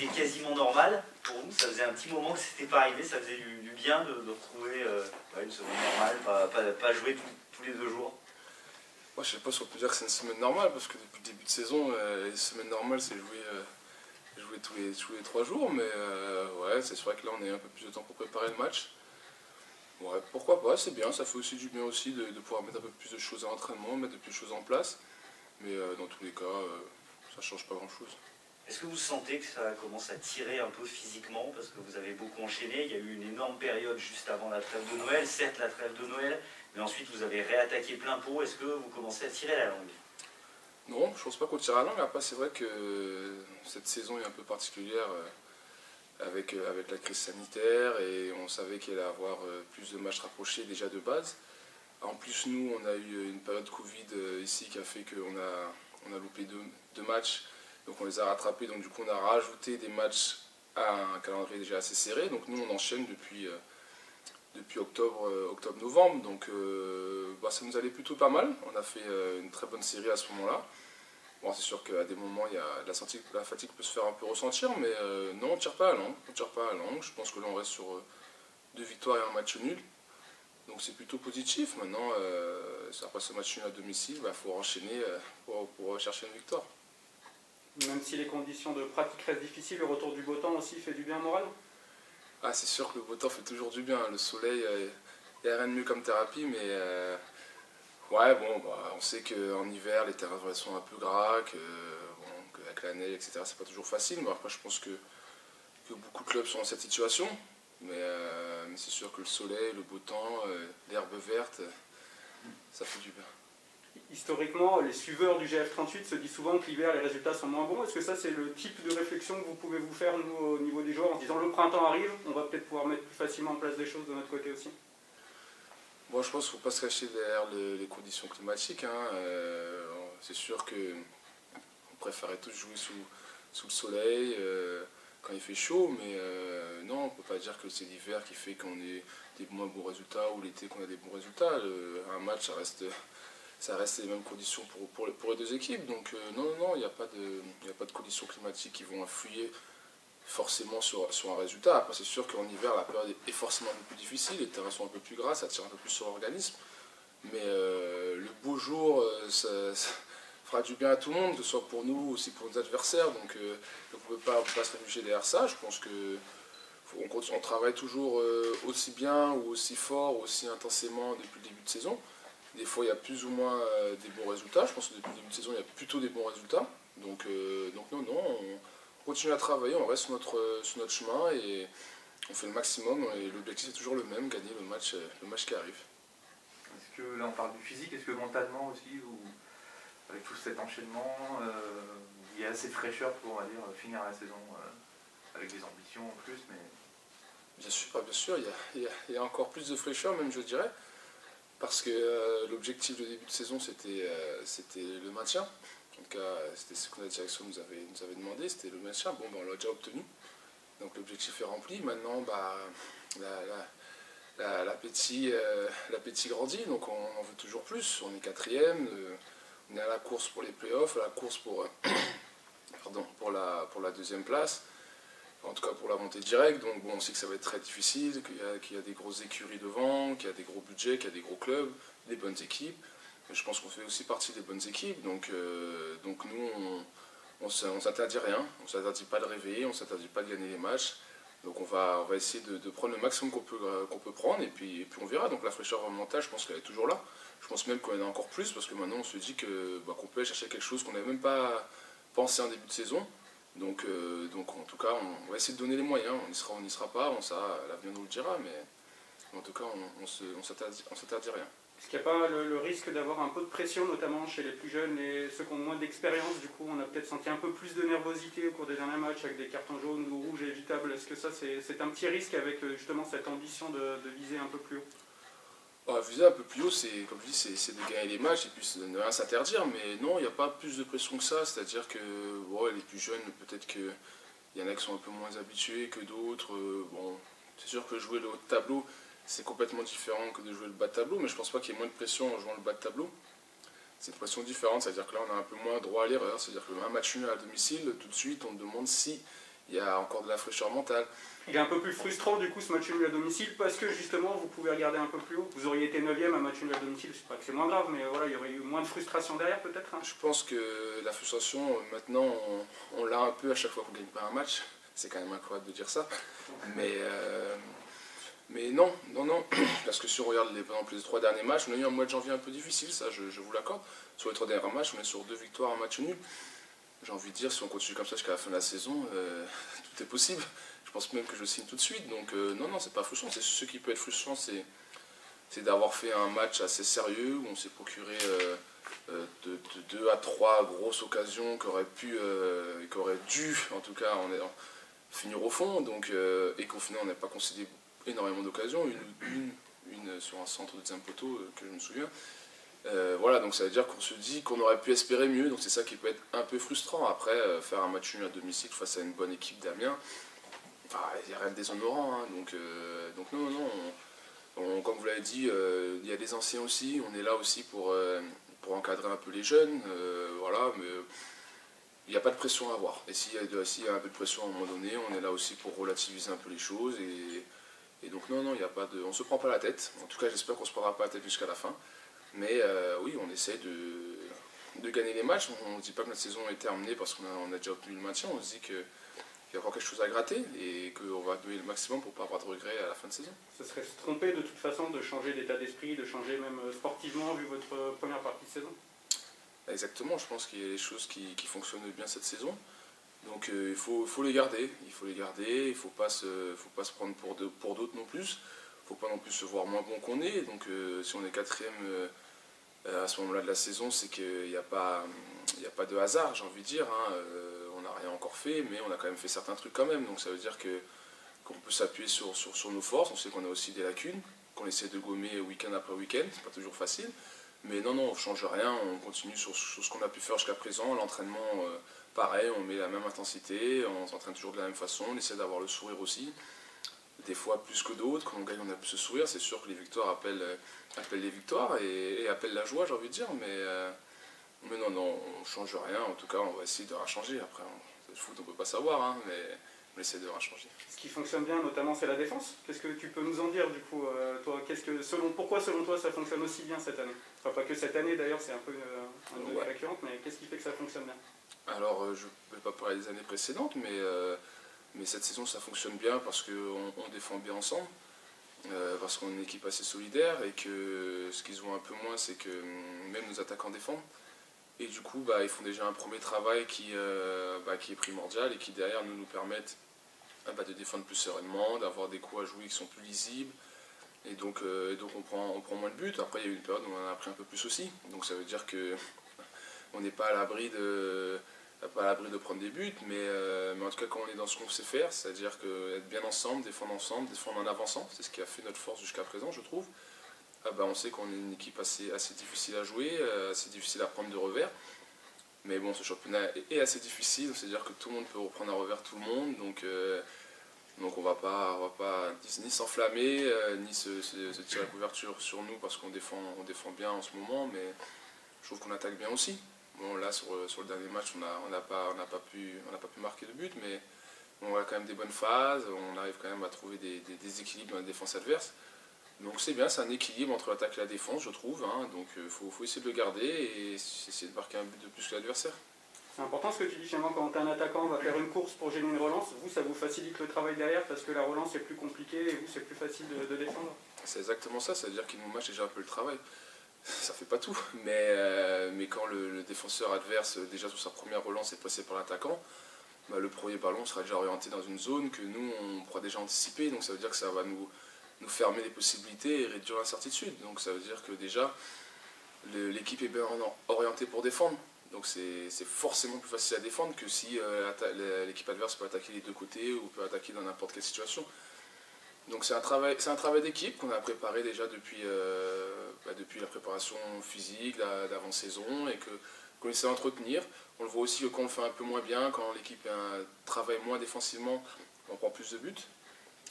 été quasiment normale pour vous. Ça faisait un petit moment que c'était pas arrivé, ça faisait du bien de retrouver une semaine normale, pas jouer tous les 2 jours. Moi, je sais pas si on peut dire que c'est une semaine normale, parce que depuis le début de saison, les semaines normales, c'est jouer tous les 3 jours, mais ouais, c'est vrai que là, on a un peu plus de temps pour préparer le match. Ouais, pourquoi pas, c'est bien, ça fait aussi du bien aussi de pouvoir mettre un peu plus de choses à l'entraînement, mettre plus de choses en place, mais dans tous les cas, ça change pas grand-chose. Est-ce que vous sentez que ça commence à tirer un peu physiquement, parce que vous avez beaucoup enchaîné, il y a eu une énorme période juste avant la trêve de Noël, certes la trêve de Noël, mais ensuite vous avez réattaqué plein pot, est-ce que vous commencez à tirer la langue? Non, je pense pas qu'on tire la langue, après c'est vrai que cette saison est un peu particulière avec la crise sanitaire, et on savait qu'il allait y avoir plus de matchs rapprochés déjà de base. En plus, nous, on a eu une période Covid ici qui a fait qu'on a loupé deux matchs, donc on les a rattrapés, donc du coup on a rajouté des matchs à un calendrier déjà assez serré, donc nous on enchaîne depuis octobre-novembre, donc ça nous allait plutôt pas mal, on a fait une très bonne série à ce moment-là. Bon, c'est sûr qu'à des moments, la fatigue peut se faire un peu ressentir, mais non, on ne tire pas à la langue. On tire pas à la langue. Je pense que là, on reste sur 2 victoires et un match nul. Donc c'est plutôt positif. Maintenant, après ce match nul à domicile, il faut enchaîner pour chercher une victoire. Même si les conditions de pratique restent difficiles, le retour du beau temps aussi fait du bien au moral? Ah, c'est sûr que le beau temps fait toujours du bien. Le soleil, il n'y a rien de mieux comme thérapie, mais ouais, bon, on sait qu'en hiver, les terrains sont un peu gras, qu'avec la neige, etc., c'est pas toujours facile. Mais après, je pense que beaucoup de clubs sont dans cette situation. Mais c'est sûr que le soleil, le beau temps, l'herbe verte, ça fait du bien. Historiquement, les suiveurs du GF38 se disent souvent que l'hiver, les résultats sont moins bons. Est-ce que ça, c'est le type de réflexion que vous pouvez vous faire, nous, au niveau des joueurs, en se disant le printemps arrive, on va peut-être pouvoir mettre plus facilement en place des choses de notre côté aussi? Bon, je pense qu'il ne faut pas se cacher derrière les conditions climatiques. C'est sûr qu'on préférait tous jouer sous le soleil quand il fait chaud, mais non, on ne peut pas dire que c'est l'hiver qui fait qu'on ait des moins bons résultats ou l'été qu'on a des bons résultats. Un match, ça reste les mêmes conditions pour les deux équipes. Donc non, il n'y a pas de conditions climatiques qui vont influer forcément sur un résultat. Après, c'est sûr qu'en hiver, la période est forcément un peu plus difficile, les terrains sont un peu plus gras, ça tire un peu plus sur l'organisme. Mais le beau jour, ça fera du bien à tout le monde, que ce soit pour nous, aussi pour nos adversaires. Donc on ne peut pas se réfugier derrière ça. Je pense qu'on travaille toujours aussi bien ou aussi fort, aussi intensément depuis le début de saison. Des fois, il y a plus ou moins des bons résultats. Je pense que depuis le début de saison, il y a plutôt des bons résultats. Donc non, on continue à travailler, on reste sur notre chemin et on fait le maximum. Et l'objectif est toujours le même, gagner le match qui arrive. Est-ce que là on parle du physique, est-ce que mentalement aussi, avec tout cet enchaînement, il y a assez de fraîcheur pour, on va dire, finir la saison avec des ambitions en plus, mais... Bien sûr, il y a encore plus de fraîcheur même, je dirais, parce que l'objectif de début de saison c'était le maintien. En tout cas, c'était ce que la direction nous avait demandé, c'était le maintien. Bon, on l'a déjà obtenu, donc l'objectif est rempli. Maintenant, l'appétit grandit, donc on en veut toujours plus. On est 4e, on est à la course pour les playoffs, à la course pour la 2e place, en tout cas pour la montée directe. Donc bon, on sait que ça va être très difficile, qu'il y a des grosses écuries devant, qu'il y a des gros budgets, qu'il y a des gros clubs, des bonnes équipes. Je pense qu'on fait aussi partie des bonnes équipes, donc nous, on ne s'interdit rien, on ne s'interdit pas de réveiller, on ne s'interdit pas de gagner les matchs. Donc on va essayer de prendre le maximum qu'on peut prendre, et puis on verra. Donc la fraîcheur mentale, je pense qu'elle est toujours là. Je pense même qu'on en a encore plus, parce que maintenant on se dit qu'on peut aller chercher quelque chose qu'on n'avait même pas pensé en début de saison. Donc en tout cas, on va essayer de donner les moyens. On n'y sera pas, l'avenir nous le dira, mais en tout cas, on s'interdit rien. Est-ce qu'il n'y a pas le risque d'avoir un peu de pression, notamment chez les plus jeunes et ceux qui ont moins d'expérience? Du coup, on a peut-être senti un peu plus de nervosité au cours des derniers matchs avec des cartons jaunes ou rouges évitables. Est-ce que ça, c'est un petit risque avec justement cette ambition de viser un peu plus haut? Viser un peu plus haut, comme je dis, c'est de gagner les matchs et puis de ne rien s'interdire. Mais non, il n'y a pas plus de pression que ça. C'est-à-dire que les plus jeunes, peut-être qu'il y en a qui sont un peu moins habitués que d'autres. C'est sûr que jouer le haut de tableau, c'est complètement différent que de jouer le bas de tableau, mais je pense pas qu'il y ait moins de pression en jouant le bas de tableau. C'est une pression différente, c'est-à-dire que là on a un peu moins droit à l'erreur, c'est-à-dire qu'un match nul à domicile, tout de suite on te demande si il y a encore de la fraîcheur mentale. Il est un peu plus frustrant du coup ce match nul à domicile parce que justement vous pouvez regarder un peu plus haut. Vous auriez été 9e à match nul à domicile, c'est pas que c'est moins grave, mais voilà, il y aurait eu moins de frustration derrière peut-être. Hein. Je pense que la frustration, maintenant, on l'a un peu à chaque fois qu'on ne gagne pas un match. C'est quand même incroyable de dire ça. Mais non, parce que si on regarde par exemple, les 3 derniers matchs, on a eu un mois de janvier un peu difficile, ça je vous l'accorde. Sur les 3 derniers matchs, on est sur 2 victoires, un match nul. J'ai envie de dire, si on continue comme ça jusqu'à la fin de la saison, tout est possible. Je pense même que je le signe tout de suite. Donc non, c'est pas frustrant. C'est ce qui peut être frustrant, c'est d'avoir fait un match assez sérieux où on s'est procuré de 2 à 3 grosses occasions qui auraient dû, en tout cas, finir au fond. Donc, et qu'au final, on n'a pas concédé énormément d'occasions. Une sur un centre de deuxième poteau que je me souviens. Voilà, donc ça veut dire qu'on se dit qu'on aurait pu espérer mieux, donc c'est ça qui peut être un peu frustrant. Après, faire un match nul à domicile face à une bonne équipe d'Amiens, il n'y a rien de déshonorant, hein, donc non, comme vous l'avez dit, il y a des anciens aussi, on est là aussi pour encadrer un peu les jeunes, voilà, mais il n'y a pas de pression à avoir. Et s'il y a un peu de pression à un moment donné, on est là aussi pour relativiser un peu les choses, et donc non, il y a pas de, on ne se prend pas la tête, en tout cas j'espère qu'on ne se prendra pas la tête jusqu'à la fin. Mais oui, on essaie de gagner les matchs. On ne dit pas que notre saison est terminée parce qu'on a déjà obtenu le maintien. On se dit qu'il y a encore quelque chose à gratter et qu'on va donner le maximum pour ne pas avoir de regrets à la fin de saison. Ce serait se tromper de toute façon de changer d'état d'esprit, de changer même sportivement vu votre première partie de saison. Exactement, je pense qu'il y a des choses qui fonctionnent bien cette saison. Donc il faut les garder. Il ne faut pas se prendre pour d'autres non plus. Il ne faut pas non plus se voir moins bon qu'on est. Donc si on est 4e à ce moment-là de la saison, c'est qu'il n'y a pas de hasard, j'ai envie de dire. Hein. On n'a rien encore fait, mais on a quand même fait certains trucs quand même. Donc ça veut dire qu'on peut s'appuyer sur nos forces. On sait qu'on a aussi des lacunes, qu'on essaie de gommer week-end après week-end. C'est pas toujours facile. Mais non, on ne change rien. On continue sur ce qu'on a pu faire jusqu'à présent. L'entraînement, pareil, on met la même intensité. On s'entraîne toujours de la même façon. On essaie d'avoir le sourire aussi. Des fois plus que d'autres, quand on gagne on a plus ce sourire, c'est sûr que les victoires appellent les victoires et appellent la joie, j'ai envie de dire, mais non, on ne change rien, en tout cas on va essayer de rien changer, après le foot on ne peut pas savoir, hein, mais on essaie de rien changer. Ce qui fonctionne bien notamment c'est la défense, qu'est-ce que tu peux nous en dire du coup, toi, pourquoi selon toi ça fonctionne aussi bien cette année? Enfin pas que cette année d'ailleurs, c'est un peu une donnée récurrente, mais qu'est-ce qui fait que ça fonctionne bien? Alors je ne vais pas parler des années précédentes, mais cette saison ça fonctionne bien parce qu'on défend bien ensemble, parce qu'on est une équipe assez solidaire et que ce qu'ils ont un peu moins c'est que même nos attaquants défendent. Et du coup ils font déjà un premier travail qui est primordial et qui derrière nous permettent de défendre plus sereinement, d'avoir des coups à jouer qui sont plus lisibles. Et donc on prend moins de buts. Après il y a eu une période où on en a pris un peu plus aussi. Donc ça veut dire qu'on n'est pas à l'abri de prendre des buts, mais en tout cas quand on est dans ce qu'on sait faire, c'est-à-dire être bien ensemble, défendre en avançant, c'est ce qui a fait notre force jusqu'à présent je trouve, on sait qu'on est une équipe assez difficile à jouer, assez difficile à prendre de revers, mais bon ce championnat est assez difficile, c'est-à-dire que tout le monde peut reprendre à revers tout le monde, donc on va pas ni s'enflammer, ni se tirer la couverture sur nous parce qu'on défend bien en ce moment, mais je trouve qu'on attaque bien aussi. Bon, là, sur le dernier match, on n'a pas pu marquer de but, mais on a quand même des bonnes phases, on arrive quand même à trouver des équilibres dans la défense adverse. Donc c'est bien, c'est un équilibre entre l'attaque et la défense, je trouve. Hein, donc il faut essayer de le garder et essayer de marquer un but de plus que l'adversaire. C'est important ce que tu dis, finalement, quand un attaquant va faire une course pour gêner une relance, vous, ça vous facilite le travail derrière parce que la relance est plus compliquée et vous, c'est plus facile de défendre. C'est exactement ça, ça veut dire qu'il nous mâche déjà un peu le travail. Ça fait pas tout, mais quand le défenseur adverse, déjà sur sa première relance, est pressé par l'attaquant, le premier ballon sera déjà orienté dans une zone que nous, on pourra déjà anticiper, donc ça veut dire que ça va nous fermer les possibilités et réduire l'incertitude. Donc ça veut dire que déjà, l'équipe est bien orientée pour défendre, donc c'est forcément plus facile à défendre que si l'équipe adverse peut attaquer les deux côtés ou peut attaquer dans n'importe quelle situation. Donc c'est un travail d'équipe qu'on a préparé déjà depuis la préparation physique, d'avant-saison, et qu'on essaie d'entretenir. On le voit aussi que quand on le fait un peu moins bien, quand l'équipe travaille moins défensivement, on prend plus de buts.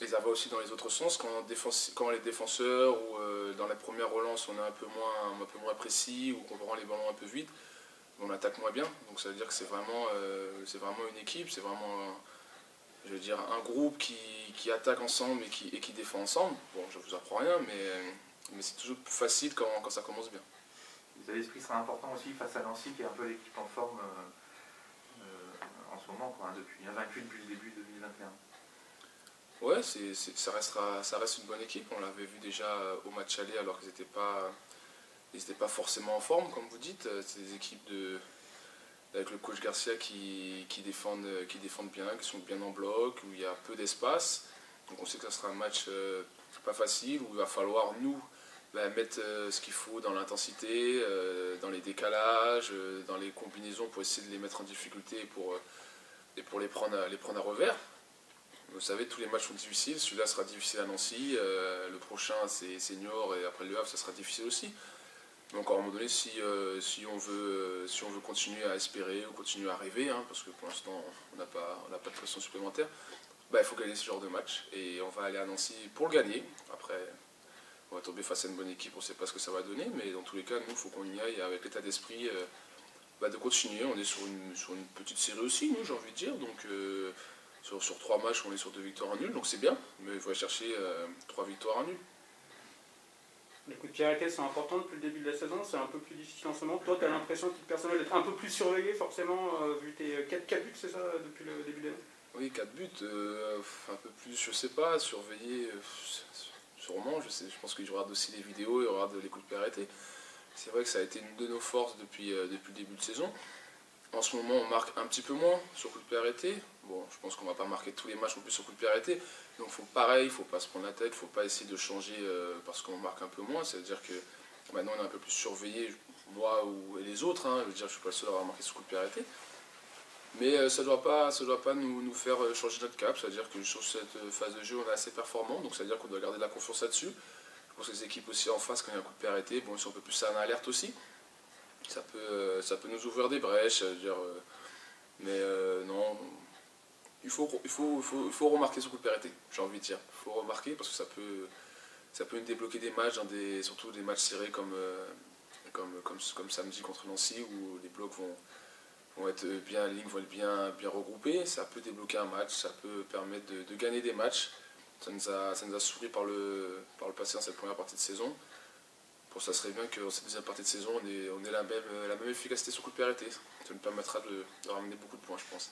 Et ça va aussi dans les autres sens, quand les défenseurs ou dans la première relance on est un peu moins précis ou qu'on prend les ballons un peu vite, on attaque moins bien. Donc ça veut dire que c'est vraiment une équipe, c'est vraiment je veux dire, un groupe qui attaque ensemble et qui défend ensemble. Bon, je vous apprends rien, mais c'est toujours plus facile quand ça commence bien. L'état d'esprit sera important aussi face à Nancy, qui est un peu l'équipe en forme en ce moment, quoi, depuis invaincu depuis le début 2021. Ouais, ça reste une bonne équipe. On l'avait vu déjà au match aller alors qu'ils n'étaient pas forcément en forme, comme vous dites. C'est des équipes avec le coach Garcia qui défendent bien, qui sont bien en bloc, où il y a peu d'espace. Donc on sait que ça sera un match pas facile, où il va falloir nous mettre ce qu'il faut dans l'intensité, dans les décalages, dans les combinaisons pour essayer de les mettre en difficulté et pour les prendre à revers. Vous savez, tous les matchs sont difficiles. Celui-là sera difficile à Nancy, le prochain c'est Niort et après Le Havre ça sera difficile aussi. Donc à un moment donné, si on veut continuer à espérer ou continuer à rêver, hein, parce que pour l'instant on n'a pas de pression supplémentaire, il faut gagner ce genre de match. Et on va aller à Nancy pour le gagner. Après, on va tomber face à une bonne équipe, on ne sait pas ce que ça va donner, mais dans tous les cas, nous, il faut qu'on y aille avec l'état d'esprit de continuer. On est sur une petite série aussi, nous, j'ai envie de dire. Donc sur 3 matchs, on est sur 2 victoires, 1 nul, donc c'est bien. Mais il faut aller chercher 3 victoires, 1 nul. Les coups de pied arrêtés sont importants depuis le début de la saison, c'est un peu plus difficile en ce moment. Toi, tu as l'impression, titre personnel, d'être un peu plus surveillé, forcément, vu tes 4 buts, c'est ça, depuis le début de l'année? Oui, 4 buts, un peu plus, je sais pas, surveiller, sûrement, je pense qu'il regarde aussi les vidéos, il regarde les coups de pied arrêtés. C'est vrai que ça a été une de nos forces depuis le début de saison. En ce moment, on marque un petit peu moins sur coup de pied arrêté. Bon, je pense qu'on va pas marquer tous les matchs non plus sur coup de pied arrêté. Donc, il ne faut pas se prendre la tête, il ne faut pas essayer de changer parce qu'on marque un peu moins. C'est-à-dire que maintenant, on est un peu plus surveillé, moi et les autres. Hein. Je veux dire, je ne suis pas le seul à avoir marqué sur coup de pied arrêté. Mais ça ne doit pas nous faire changer notre cap. C'est-à-dire que sur cette phase de jeu, on est assez performant. Donc, c'est-à-dire qu'on doit garder de la confiance là-dessus. Je pense que les équipes aussi en face, quand il y a un coup de pied arrêté, bon, ils sont un peu plus en alerte aussi. Ça peut nous ouvrir des brèches. Mais non, il faut remarquer ce coup de pied arrêté, j'ai envie de dire. Il faut remarquer parce que ça peut nous débloquer des matchs, surtout des matchs serrés comme samedi contre Nancy, où les blocs vont être bien, les lignes vont être bien regroupées. Ça peut débloquer un match, ça peut permettre de gagner des matchs. Ça nous a souri par le passé dans cette première partie de saison. Bon, ça serait bien que cette deuxième partie de saison, on ait la même efficacité sur coup de pied arrêté. Ça nous permettra de ramener beaucoup de points, je pense.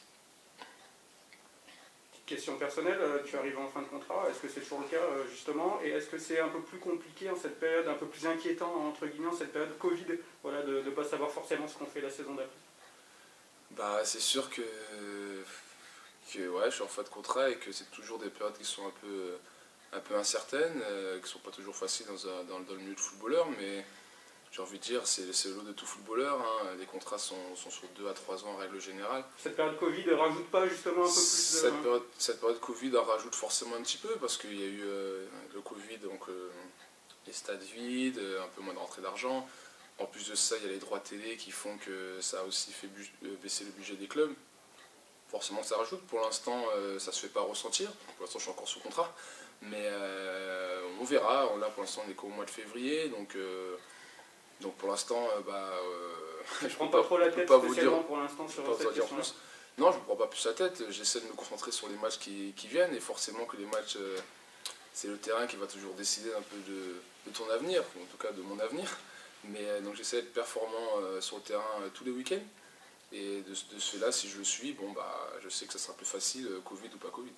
Question personnelle, tu arrives en fin de contrat, est-ce que c'est toujours le cas justement? Et est-ce que c'est un peu plus compliqué en cette période, un peu plus inquiétant entre guillemets, en cette période Covid, voilà, de ne pas savoir forcément ce qu'on fait la saison d'après? C'est sûr que ouais, je suis en fin de contrat et que c'est toujours des périodes qui sont un peu incertaines, qui ne sont pas toujours faciles dans le milieu de footballeur, mais j'ai envie de dire, c'est le lot de tout footballeur. Hein. Les contrats sont sur 2 à 3 ans en règle générale. Cette période Covid ne rajoute pas justement un peu plus de... Cette période Covid en rajoute forcément un petit peu, parce qu'il y a eu le Covid, donc les stades vides, un peu moins de rentrée d'argent. En plus de ça, il y a les droits télé qui font que ça a aussi fait baisser le budget des clubs. Forcément ça rajoute. Pour l'instant, ça ne se fait pas ressentir. Pour l'instant, je suis encore sous contrat. Mais on verra. Là, pour l'instant, on est qu'au mois de février. Donc pour l'instant, je ne prends pas trop la tête spécialement pour l'instant sur cette question-là. Non, je ne me prends pas plus la tête. J'essaie de me concentrer sur les matchs qui viennent. Et forcément que les matchs, c'est le terrain qui va toujours décider un peu de ton avenir. En tout cas, de mon avenir. Mais donc j'essaie d'être performant sur le terrain tous les week-ends. Et de ce fait-là, si je le suis, je sais que ça sera plus facile, Covid ou pas Covid.